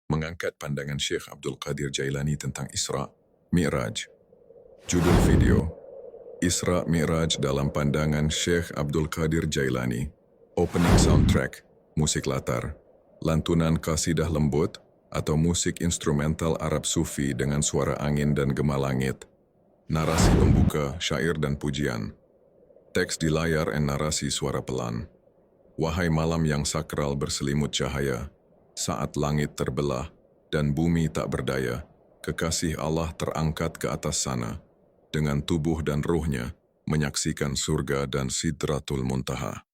mengangkat pandangan Syekh Abdul Qadir Jailani tentang Isra' Mi'raj. Judul video, Isra' Mi'raj dalam pandangan Syekh Abdul Qadir Jailani. Opening soundtrack, musik latar, lantunan qasidah lembut, atau musik instrumental Arab Sufi dengan suara angin dan gema langit. Narasi pembuka, syair dan pujian. Teks di layar dan narasi suara pelan. Wahai malam yang sakral berselimut cahaya, saat langit terbelah dan bumi tak berdaya, kekasih Allah terangkat ke atas sana, dengan tubuh dan ruhnya, menyaksikan surga dan Sidratul Muntaha.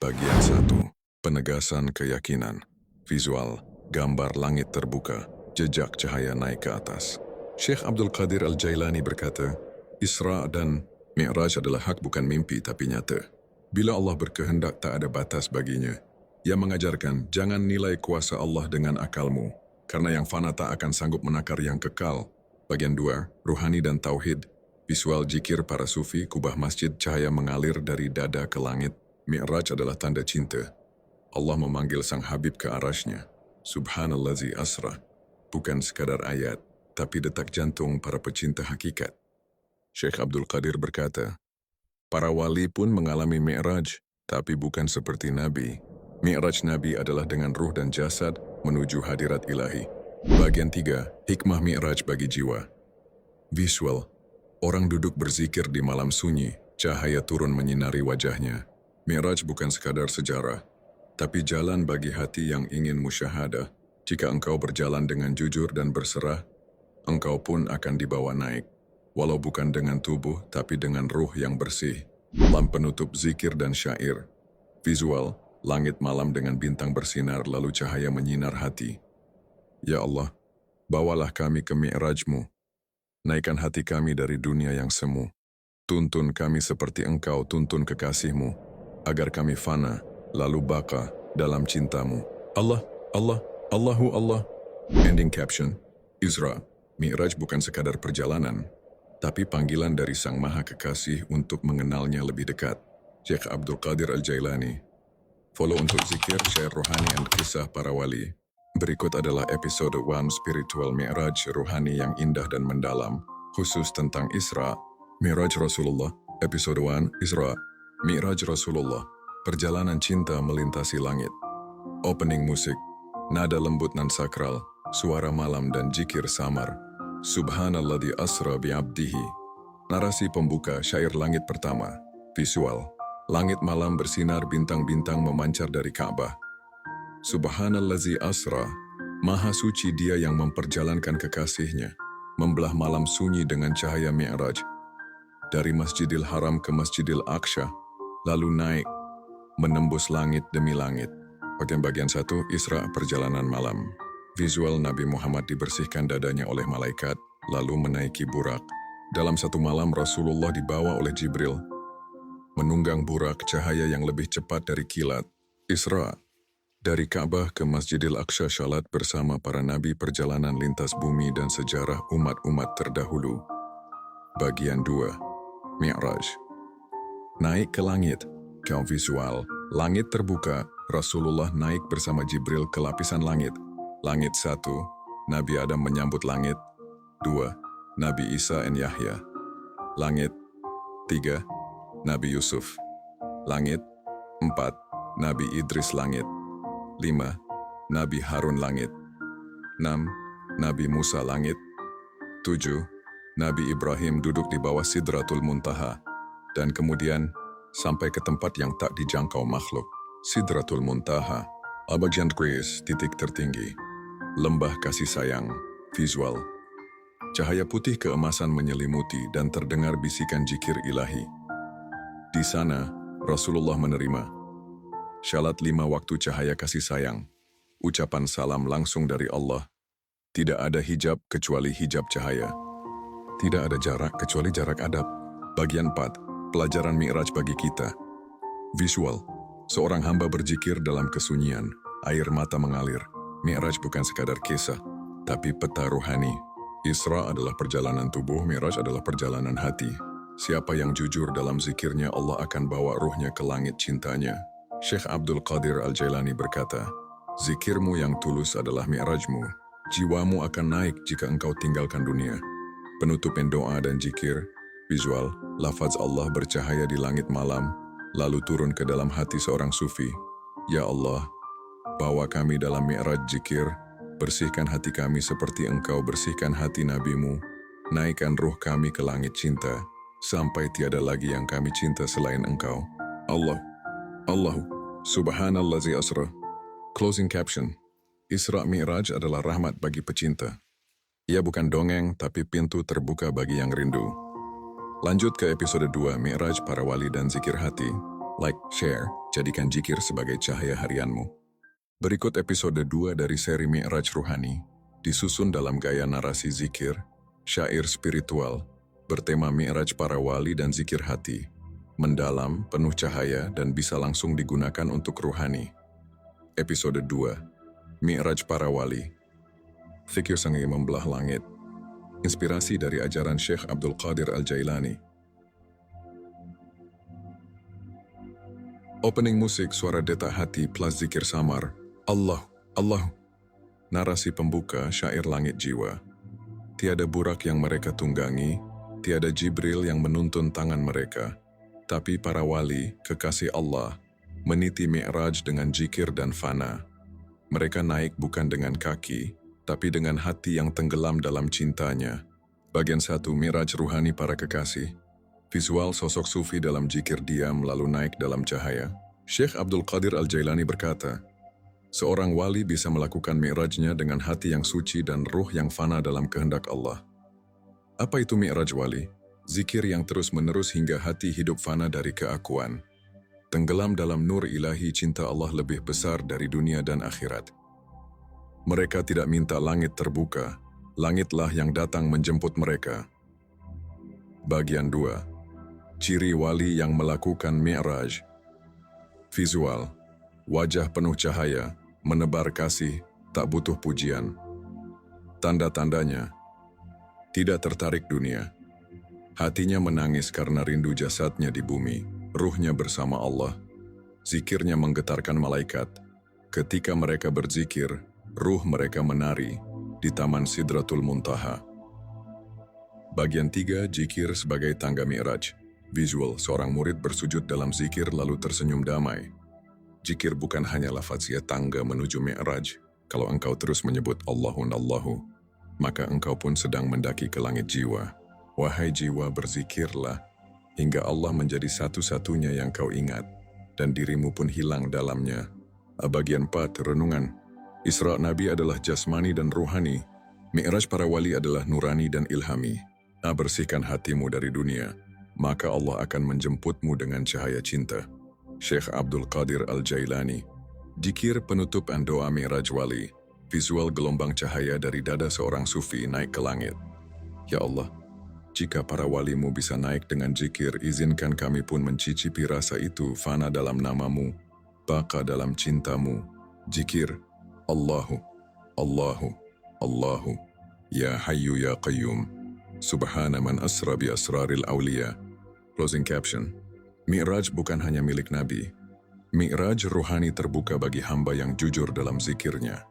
Bagian 1. Penegasan keyakinan. Visual, gambar langit terbuka, jejak cahaya naik ke atas. Syekh Abdul Qadir Al-Jailani berkata, Isra' dan Mi'raj adalah hak bukan mimpi tapi nyata. Bila Allah berkehendak tak ada batas baginya. Ia mengajarkan, jangan nilai kuasa Allah dengan akalmu, karena yang fana tak akan sanggup menakar yang kekal. Bagian 2, Ruhani dan Tauhid. Visual jikir para sufi, kubah masjid, cahaya mengalir dari dada ke langit. Mi'raj adalah tanda cinta. Allah memanggil sang Habib ke arasnya. Subhanallazi asra. Bukan sekadar ayat, tapi detak jantung para pecinta hakikat. Syekh Abdul Qadir berkata, para wali pun mengalami Mi'raj, tapi bukan seperti Nabi. Mi'raj Nabi adalah dengan ruh dan jasad menuju hadirat ilahi. Bagian 3, hikmah Mi'raj bagi jiwa. Visual, orang duduk berzikir di malam sunyi, cahaya turun menyinari wajahnya. Mi'raj bukan sekadar sejarah, tapi jalan bagi hati yang ingin musyahadah. Jika engkau berjalan dengan jujur dan berserah, engkau pun akan dibawa naik. Walau bukan dengan tubuh, tapi dengan ruh yang bersih. Lam penutup zikir dan syair. Visual, langit malam dengan bintang bersinar lalu cahaya menyinar hati. Ya Allah, bawalah kami ke Mi'rajmu. Naikkan hati kami dari dunia yang semu. Tuntun kami seperti engkau tuntun kekasihmu, agar kami fana, lalu baka dalam cintamu. Allah, Allah, Allahu Allah. Ending caption, Isra' Mi'raj bukan sekadar perjalanan, tapi panggilan dari Sang Maha Kekasih untuk mengenalnya lebih dekat. Syekh Abdul Qadir Al-Jailani. Follow untuk zikir, share rohani, dan kisah para wali. Berikut adalah episode 1 Spiritual Mi'raj Rohani yang indah dan mendalam, khusus tentang Isra' Mi'raj Rasulullah. Episode 1 Isra' Mi'raj Rasulullah. Perjalanan cinta melintasi langit. Opening musik, nada lembut nan sakral, suara malam dan jikir samar. Subhanalladzi asra bi'abdihi. Narasi pembuka, syair langit pertama. Visual, langit malam bersinar, bintang-bintang memancar dari Ka'bah. Subhanalladzi asra, maha suci dia yang memperjalankan kekasihnya, membelah malam sunyi dengan cahaya Mi'raj. Dari Masjidil Haram ke Masjidil Aqsa, lalu naik, menembus langit demi langit. Bagian 1, Isra' perjalanan malam. Visual, Nabi Muhammad dibersihkan dadanya oleh malaikat, lalu menaiki burak. Dalam satu malam Rasulullah dibawa oleh Jibril, menunggang burak cahaya yang lebih cepat dari kilat. Isra' dari Ka'bah ke Masjidil Aqsa, syalat bersama para nabi, perjalanan lintas bumi dan sejarah umat-umat terdahulu. Bagian 2, Mi'raj. Naik ke langit. Kaum visual, langit terbuka, Rasulullah naik bersama Jibril ke lapisan langit. Langit 1, Nabi Adam menyambut langit. 2, Nabi Isa dan Yahya. Langit 3, Nabi Yusuf. Langit 4, Nabi Idris. Langit 5, Nabi Harun. Langit 6, Nabi Musa. Langit 7, Nabi Ibrahim duduk di bawah Sidratul Muntaha. Dan kemudian sampai ke tempat yang tak dijangkau makhluk, Sidratul Muntaha. Bagian Grace, titik tertinggi. Lembah kasih sayang. Visual, cahaya putih keemasan menyelimuti dan terdengar bisikan jikir ilahi. Di sana, Rasulullah menerima syalat 5 waktu cahaya kasih sayang. Ucapan salam langsung dari Allah. Tidak ada hijab kecuali hijab cahaya. Tidak ada jarak kecuali jarak adab. Bagian 4, pelajaran Mi'raj bagi kita. Visual, seorang hamba berzikir dalam kesunyian, air mata mengalir. Mi'raj bukan sekadar kisah, tapi peta rohani. Isra' adalah perjalanan tubuh, Mi'raj adalah perjalanan hati. Siapa yang jujur dalam zikirnya, Allah akan bawa ruhnya ke langit cintanya. Syekh Abdul Qadir Al-Jailani berkata, zikirmu yang tulus adalah mi'rajmu. Jiwamu akan naik jika engkau tinggalkan dunia. Penutupan doa dan zikir, visual, lafaz Allah bercahaya di langit malam, lalu turun ke dalam hati seorang sufi. Ya Allah, bawa kami dalam mi'raj zikir, bersihkan hati kami seperti engkau bersihkan hati nabimu, naikkan ruh kami ke langit cinta, sampai tiada lagi yang kami cinta selain engkau. Allahu, subhanallazi asra. Closing caption. Isra Mi'raj adalah rahmat bagi pecinta. Ia bukan dongeng, tapi pintu terbuka bagi yang rindu. Lanjut ke episode 2, Mi'raj para wali dan zikir hati. Like, share, jadikan zikir sebagai cahaya harianmu. Berikut episode 2 dari seri Mi'raj Ruhani, disusun dalam gaya narasi zikir, syair spiritual, bertema Mi'raj para wali dan zikir hati. Mendalam, penuh cahaya, dan bisa langsung digunakan untuk ruhani. Episode 2, Mi'raj para wali. Fikir sangai membelah langit. Inspirasi dari ajaran Syekh Abdul Qadir Al-Jailani. Opening musik suara detak hati plus zikir samar. Allah. Narasi pembuka syair langit jiwa. Tiada burak yang mereka tunggangi, tiada Jibril yang menuntun tangan mereka. Tapi para wali, kekasih Allah, meniti Mi'raj dengan zikir dan fana. Mereka naik bukan dengan kaki, tapi dengan hati yang tenggelam dalam cintanya. Bagian 1, Mi'raj Ruhani para kekasih. Visual sosok sufi dalam zikir diam lalu naik dalam cahaya. Syekh Abdul Qadir Al-Jailani berkata, seorang wali bisa melakukan Mi'rajnya dengan hati yang suci dan ruh yang fana dalam kehendak Allah. Apa itu Mi'raj wali? Zikir yang terus-menerus hingga hati hidup fana dari keakuan. Tenggelam dalam nur ilahi cinta Allah lebih besar dari dunia dan akhirat. Mereka tidak minta langit terbuka, langitlah yang datang menjemput mereka. Bagian 2. Ciri wali yang melakukan Mi'raj. Visual, wajah penuh cahaya, menebar kasih, tak butuh pujian. Tanda-tandanya, tidak tertarik dunia. Hatinya menangis karena rindu jasadnya di bumi. Ruhnya bersama Allah, zikirnya menggetarkan malaikat. Ketika mereka berzikir, ruh mereka menari di Taman Sidratul Muntaha. Bagian 3, zikir sebagai tangga Mi'raj. Visual, seorang murid bersujud dalam zikir lalu tersenyum damai. Zikir bukan hanya lafaznya tangga menuju Mi'raj. Kalau engkau terus menyebut Allahu, maka engkau pun sedang mendaki ke langit jiwa. Wahai jiwa, berzikirlah, hingga Allah menjadi satu-satunya yang kau ingat, dan dirimu pun hilang dalamnya. Bagian 4, renungan. Isra Nabi adalah jasmani dan ruhani. Mi'raj para wali adalah nurani dan ilhami. Bersihkan hatimu dari dunia, maka Allah akan menjemputmu dengan cahaya cinta. Syekh Abdul Qadir Al-Jailani. Zikir penutup dan doa Mi'raj wali. Visual gelombang cahaya dari dada seorang sufi naik ke langit. Ya Allah, jika para walimu bisa naik dengan zikir, izinkan kami pun mencicipi rasa itu fana dalam namamu, baka dalam cintamu. Zikir, Allahu, Ya Hayyu Ya Qayyum, Subhana man asra bi asraril awliya. Closing caption. Mi'raj bukan hanya milik Nabi. Mi'raj ruhani terbuka bagi hamba yang jujur dalam zikirnya.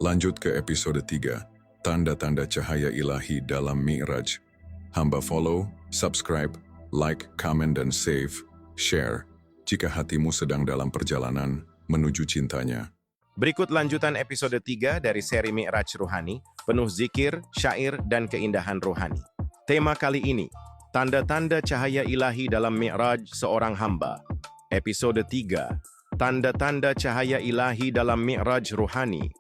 Lanjut ke episode 3, tanda-tanda cahaya ilahi dalam Mi'raj. Hamba follow, subscribe, like, comment, dan save, share, jika hatimu sedang dalam perjalanan menuju cintanya. Berikut lanjutan episode 3 dari seri Mi'raj Ruhani, penuh zikir, syair, dan keindahan ruhani. Tema kali ini, tanda-tanda cahaya ilahi dalam Mi'raj seorang hamba. Episode 3, tanda-tanda cahaya ilahi dalam Mi'raj Ruhani.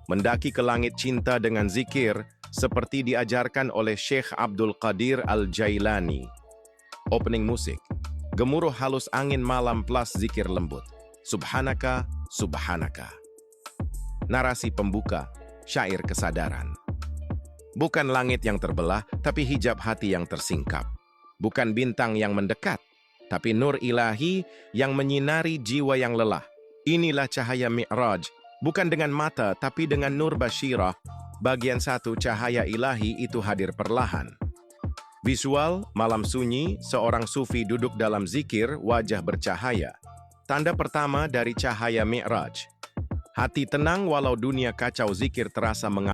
Mendaki ke langit cinta dengan zikir, seperti diajarkan oleh Syekh Abdul Qadir Al-Jailani. Opening musik. Gemuruh halus angin malam plus zikir lembut. Subhanaka, subhanaka. Narasi pembuka, syair kesadaran. Bukan langit yang terbelah, tapi hijab hati yang tersingkap. Bukan bintang yang mendekat, tapi nur ilahi yang menyinari jiwa yang lelah. Inilah cahaya Mi'raj, bukan dengan mata, tapi dengan nur basyirah. Bagian 1, cahaya ilahi itu hadir perlahan. Visual, malam sunyi, seorang sufi duduk dalam zikir, wajah bercahaya. Tanda pertama dari cahaya Mi'raj. Hati tenang walau dunia kacau, zikir terasa